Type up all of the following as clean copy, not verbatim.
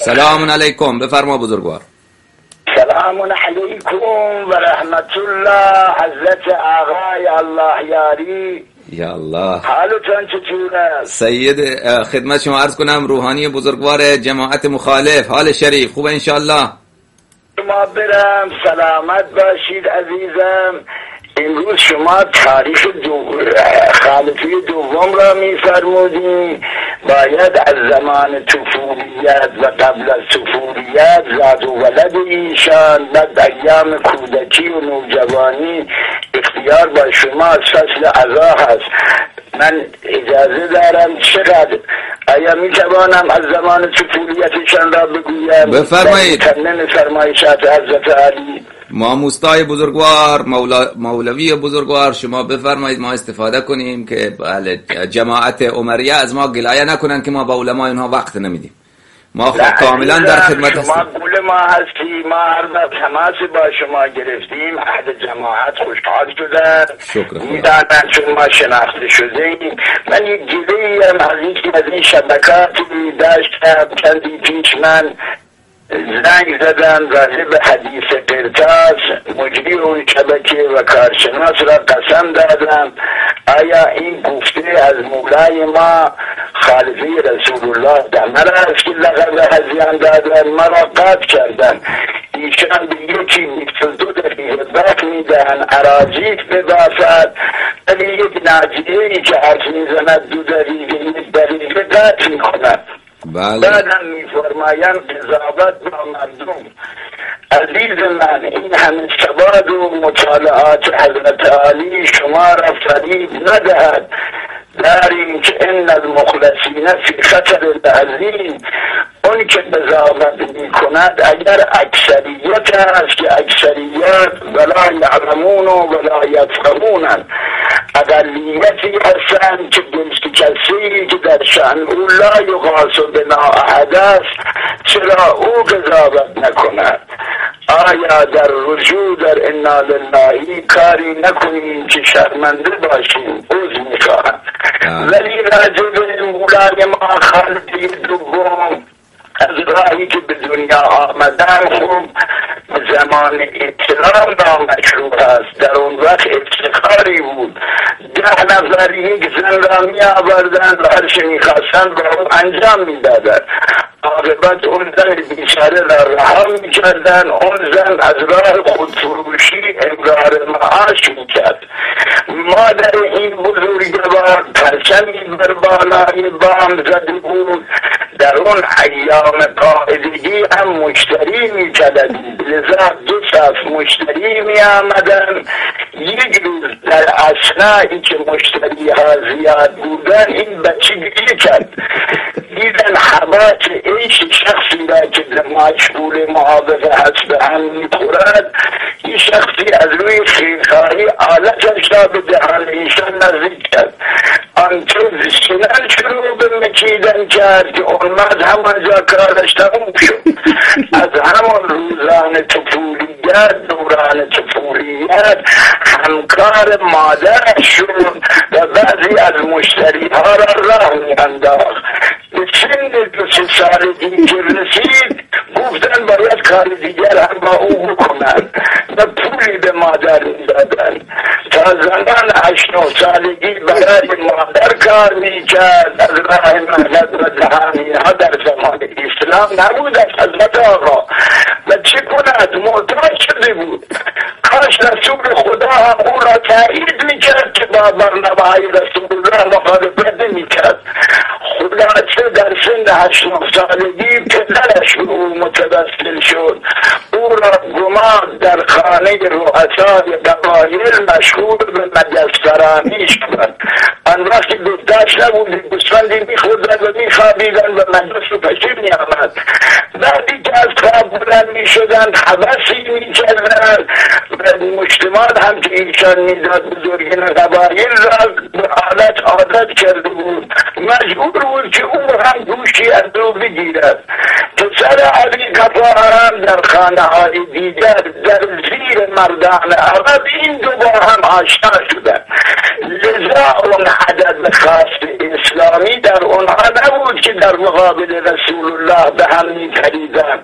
سلام علیکم. بفرما بزرگوار. سلام علیکم و رحمت الله. حضرت آقای الله یاری. یا الله. حالتون چطوره؟ سید خدمت شما عرض کنم روحانی بزرگوار جماعت مخالف. حال شریف خوبه انشالله؟ شما برم سلامت باشید عزیزم. امروز شما تاریخ خلفی دوم را می‌فرمودین. باید از زمان طفولیت و قبل از طفولیت زاد و ولد ایشان بعد ایام کودکی و نوجوانی اختیار با شما از فصل عزا هست. من اجازه دارم چقدر آیا میتوانم از زمان طفولیتشان را بگویم؟ بفرمایید. تمنن فرمایشات حضرت علی. ما موستای بزرگوار مولوی بزرگوار شما بفرمایید ما استفاده کنیم که بله جماعت عمریه از ما گلایه نکنن که ما با علمای اونها وقت نمیدیم. ما کاملا در خدمت هستیم. شما گول ما هستی. ما هر وقت تماس با شما گرفتیم اهل جماعت خوشحال شدن. میدانن چون ما شناخته شده ایم. من یک گله‌ای هم از این شبکاتی داشتم. چندی پیش من زنگ زدن راجع به حدیث قرطاس. مجری اون شبکه و کارشناس را قسم دادم آیا این گفته از مولای ما خالفی رسول الله دمر است که لقب هزیان دادن؟ ما را قطع کردن. ایشان به یکی 22 دقیقه وقت میدهن اراجیف ببافد، ولی یک ناجیه ای که حرف میزند 2 دقیقه 1 دقیقه قطع میکند. بعدم میفرمایم قضاوت با مردم. عزیز من، این همه سواد و مطالعات حضرت علی شما را فریب ندهد. داریم که ان المخلصین فی خطر عظیم. اون که قضاوت می کند اگر اکثریت است که اکثریت ولا یعلمون و ولا یفقهون، اقلیتی هستند که کسی که در شأن او لا یقاس بنا احد است، چرا او قضاوت نکند؟ آیا در رجوع در انا لله کاری نکنیم که شرمنده باشیم؟ عذر میخواهم. ولی راجع به مولای ما خالفی دوم از راهی که به دنیا آمدن خوب زمان اسلام نامشروع است. در اون وقت افتخاری بود. 10 نفر یک زن را می آوردن و هرچه می خواستن با او انجام می دادن. عاقبت اون زن بیچاره را رها می کردن. اون زن از راه خودفروشی امرار معاش می کرد. ما در این بزرگوار پرچمی بر بالای بام زده بود. در اون ایام قاعدگی هم مشتری می کردیم. لذا 2 صف مشتری می آمدن. یک روز در اثنایی که مشتری ها زیاد بودن این بچه گریه کرد. دیدن حبات ایش شخصی را که مشغول محافظه هست به هم می خورد. این شخصی از روی خیرخواهی آلتش را به دهان ایشان نزدیک کرد. آنطور سنن شروع به مکیدن کرد که اولمد همانجا کارش تموم شد. از همان روزان طفولیت دوران طفولیت همکار مادرش شد و بعضی از مشتری ها را راه می انداخت. به سن 2 سالگی که رسید گفتن باید کار دیگر هم با او بکنن و پولی به مادر می دادن. تا زمان 8-9 سالگی برای مادر کار می کرد. از راه مهنت و دهانی ها در زمان اسلام نبود از حضرت آقا و چه کند محتاج شده بود. کاش رسول خدا هم او را تایید می کرد که با برنامه‌های رسول الله مخالفت نمی کرد. خلاصه در سن 8-9 سالگی پدرش او متوسل شد. او را گمان در خانه رؤسای قبایل مشغول به مجسرانی شد. آن وقتی دخترش نبود گوسفندی می‌خوردن و می‌خوابیدن و مجلس رو پشیر می‌آمد. وقتی که از خواب بلند می‌شدن حوثی می‌کردن و مجتمع هم که ایشان می‌داد بزرگین قبایل را به حالت عادت کرده بود. مجبور بود که او هم گوشی از او بگیرد. که سر علی قفا هم در خانه های دیگر در زیر مردان عرب این دو با هم آشنا شدن، لذا اون عدد خاص اسلامی در اونها نبود که در مقابل رسول الله به هم می‌پریدن.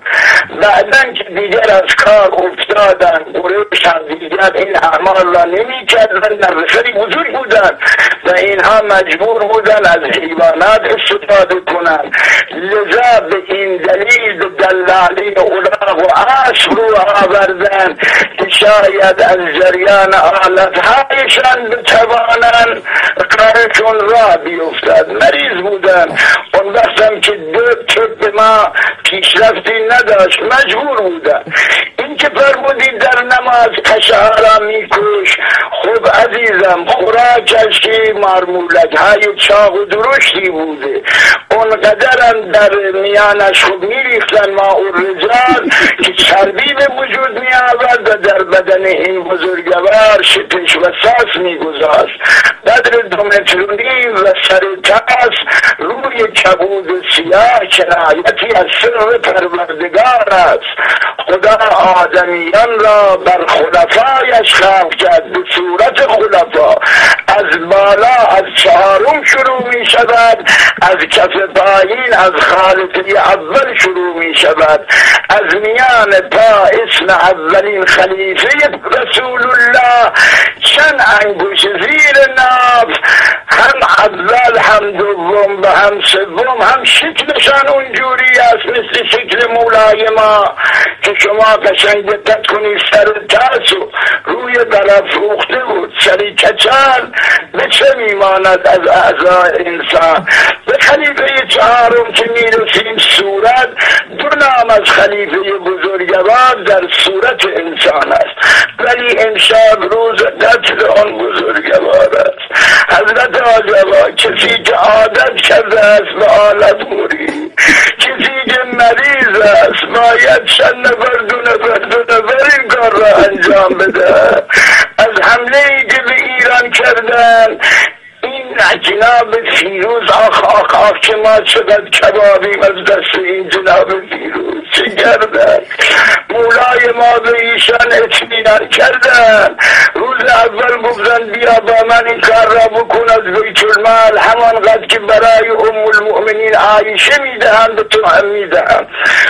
بعدن که دیگر از کار افتادن، قریش هم دیگر این اعمال را نمی‌کردن، نرسلی بزرگ بودن و اینها مجبور بودن از حیوانات استفاده کنند. لذا به این دلیل دلالی اولاغ و اسب رو آوردن که شاید از جریان آلتهایشان بتوانند کارشون را بیفتد. مریض بودن، اون وقتم که دو طب ما پیشرفتی نداشت مجبور بودن. این که فرمودی در نماز قشعرا میکش، خب عزیزم خوراکش که مارمولک های چاق و درشتی بوده، اونقدرم در میانش خوب میریختن ما اون رجال که چربی به وجود می آورد و در بدن این بزرگوار شپش و ساس می گذاشت. قدر 2 متر و نیم و سر تاس روی کبود سیاه کنایتی از سر پروردگار است. خدا آدمیان را بر خلفایش خلق کرد به صورت خلفا. از بالا از 4م شروع می شود، از کف پایین از خالقی اول شروع می شود، از میان پا اسم اولین خلیفه رسول الله چند انگوش زیر ناف، هم اول هم دوم و هم سوم هم شکلشان اونجوری است مثل شکل مولای ما که شما قشنگ دقت کنی سر تاسو روی برافروخته بود، سری کچل به چه میماند از اعضای انسان. به خلیفه 4م که میرسیم صورت 2 نام از خلیفه بزرگوار در صورت انسان است، ولی امشب روز قتل آن بزرگوار است. حضرت آجابا کسی که عادت کرده است به آلت موری، کسی که مریض است باید 2 نفر این کار را انجام بده. از حمله ای که به ایران کردن این جناب فیروز آخ که ما چقدر کبابیم از دست این جناب فیروز چه کردن. مولای ما به ایشان اطمینان کردن، روز اول گفتن بیا با من این کار را بکن از بیت المال، همانقدر که برای ام المؤمنین عایشه میدهم به تو هم میدهم.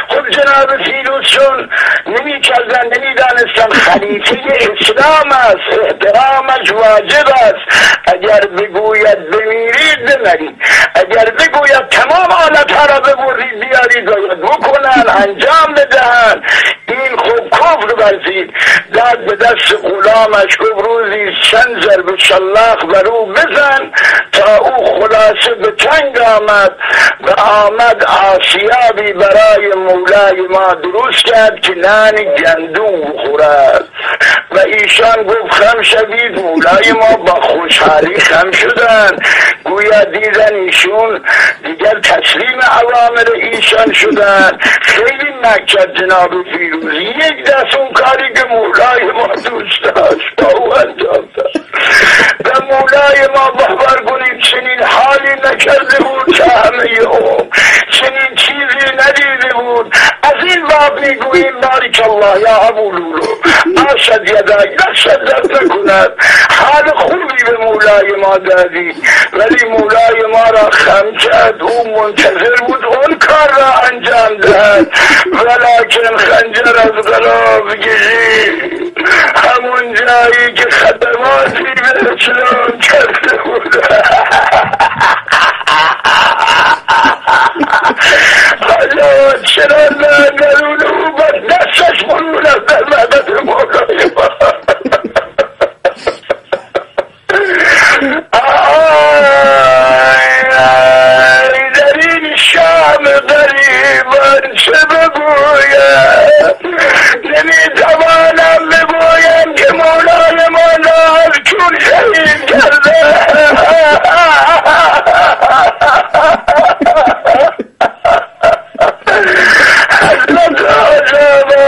خب جناب فیروز چون نمی کردن، نمی دانستن خلیفه اسلام است، احترامش واجب است. اگر بگوید بمیرید بمیرید، اگر بگوید تمام آلتها را ببرید بیارید باید بکنن انجام بدهن. این خوب کفر ورزید، داد به دست غلامش گفت روزی 100 ضرب شلاق بر او بزن تا او خلاصه به تنگ آمد و آمد آسیابی برای مولای ما درست کرد که نان گندم بخورد و ایشان گفت خم شوید. مولای ما با خوشحالی خم شدن، گویا دیدن ایشون دیگر تسلیم اوامر ایشان شدن. خیلی نکرد جناب فیروزی، یک دست اون کاری که مولای ما دوست داشت با او انجام داد و مولای ما باور کنید چنین حالی نکرده بود که همه اون چنین چیزی ندیده بود. از این باب میگوییم بارک الله یا ابو لولو آشد یدک دست درد نکند. حال خوبی به مولای ما دادی ولی مولای ما را خم کرد، او منتظر بود اون کار را انجام دهد، ولیکن خنجر از غلاف کشید همون جایی که خدماتی به اسلام کرده بود. حالا چرا نگرون او با دستش مرون از در مدد مولای ما. در این شام غریبان چه بگویم، نمیتوانم بگویم که مولای ما ناز چون شهید کرده. حضرت آجابا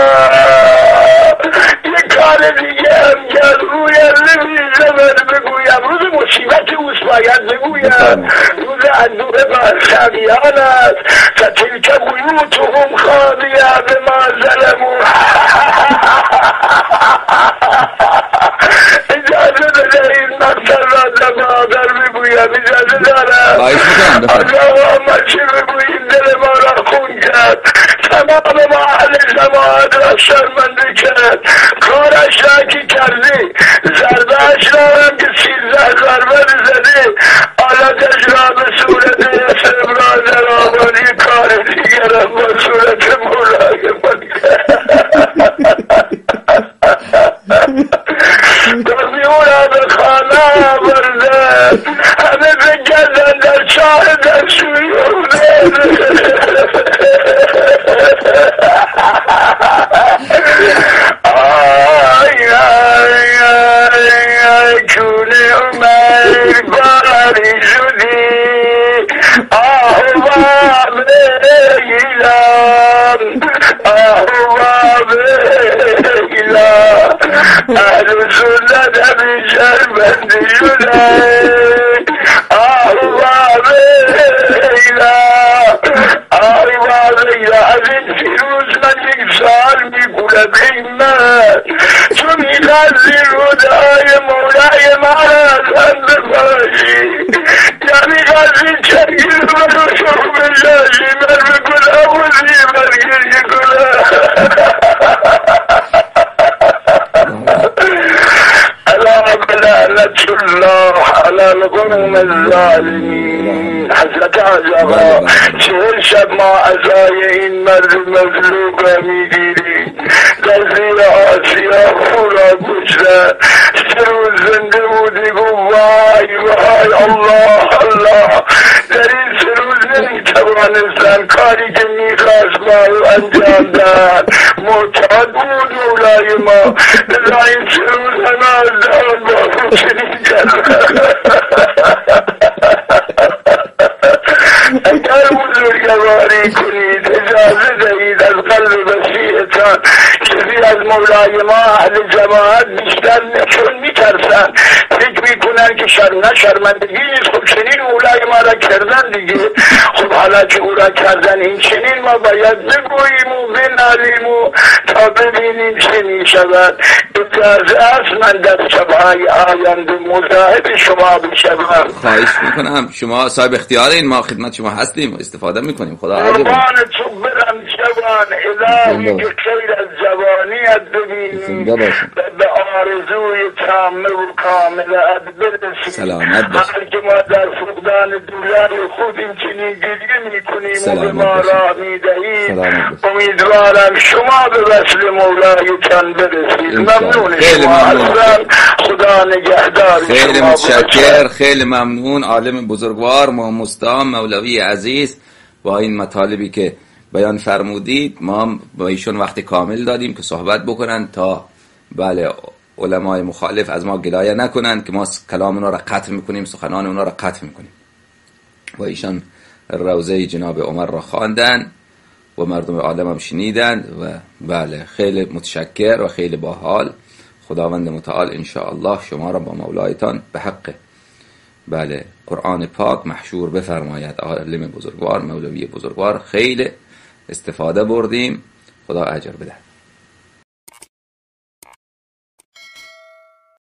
یک کار دیگه هم کرد، رویم نمیشه من بگویم، روز مصیبت اوست باید بگویم، روز اندوه برخویان است. فتلک بیوتهم قاضیه به ما ظلمون. اجازه بدهید مقصد را دمادر بگویم، اجازه دارم. اللهم چی بگوییم دل ما را خون کرد، تمام ما اهل جماعت را شرمنده کرد، کارش را که کردی، ضربهش را هم که 13 ضربه زدی، آلتش را به صورت استمرار در آبانی کار دیگر هم به صورت مولای من کرد. دمی او را به خانه آورده، همه بگردن در چاه دستوری آی آی آی کونه عمر باری شدی آهوا بگیلم آهوا بگیلم اهل سنت همی شرمنده شده آهوا بگیلم آهوا بگیلم. از این فیروز من یک سال میگولم ای من تو میخواستی رودهای مولای ما را ازم بپاشی یا میخواستی چنگی رو رو شروع بشاشی من بکنم بودی من گریه کنم. اللهم لعنت الله علی القوم الظالمین. حضرت عجبا 40 شب ما عزای این مرد مظلوم را میدیدیم در زیر آسیا خورا گشته 3 روز زنده بودی گو وای وای الله الله در این 3 روز نمیتوانستن کاری که میخواست ما رو انجام دهن. معتاد بود مولای ما در این 3 روز همه از دهان با چنین کرد. اگر بزرگواری کنید اجازه دهید از قلب وسیعتان کسی از مولای ما اهل جماعت بیشتر چون میترسن فکر میکنن که شرمندگی نیست. خب چنین مولای ما را کردن دیگه، خب حالا که او را کردن این چنین ما باید بگوییم و بنالیم و تا ببینیم چه میشود. اجازه است من در شبهای آینده مزاحم شما بشوم. خواهش میکنم، شما صاحب اختیار این، ما خدمت شما هستیم استفاده میکنیم. خدا قربان تو برم جوان الهی که خیر از جوانیت ببینی و به آرزوی تامه و کاملت برسی. سلامت باشید. هر که ما در فقدان دولار خودیم چنین گریه میکنیم و به ما راه میدهید، امیدوارم شما به وصل مولایتان برسید. ممنون شما هستم. خدا نگهدار. خیلی متشکر، خیلی ممنون. عالم بزرگوار مستام مولوی عزیز با این مطالبی که بیان فرمودید ما با ایشون وقت کامل دادیم که صحبت بکنن تا بله علمای مخالف از ما گلایه نکنن که ما کلام اونا را قطع میکنیم، سخنان اونا را قطع میکنیم. و ایشان روضه جناب عمر را خواندن و مردم عالم هم شنیدن و بله خیلی متشکر و خیلی باحال. خداوند متعال انشاءالله شما را با مولایتان به حق بله قرآن پاک محشور بفرماید. عالم بزرگوار مولوی بزرگوار خیلی استفاده بردیم. خدا اجر بده.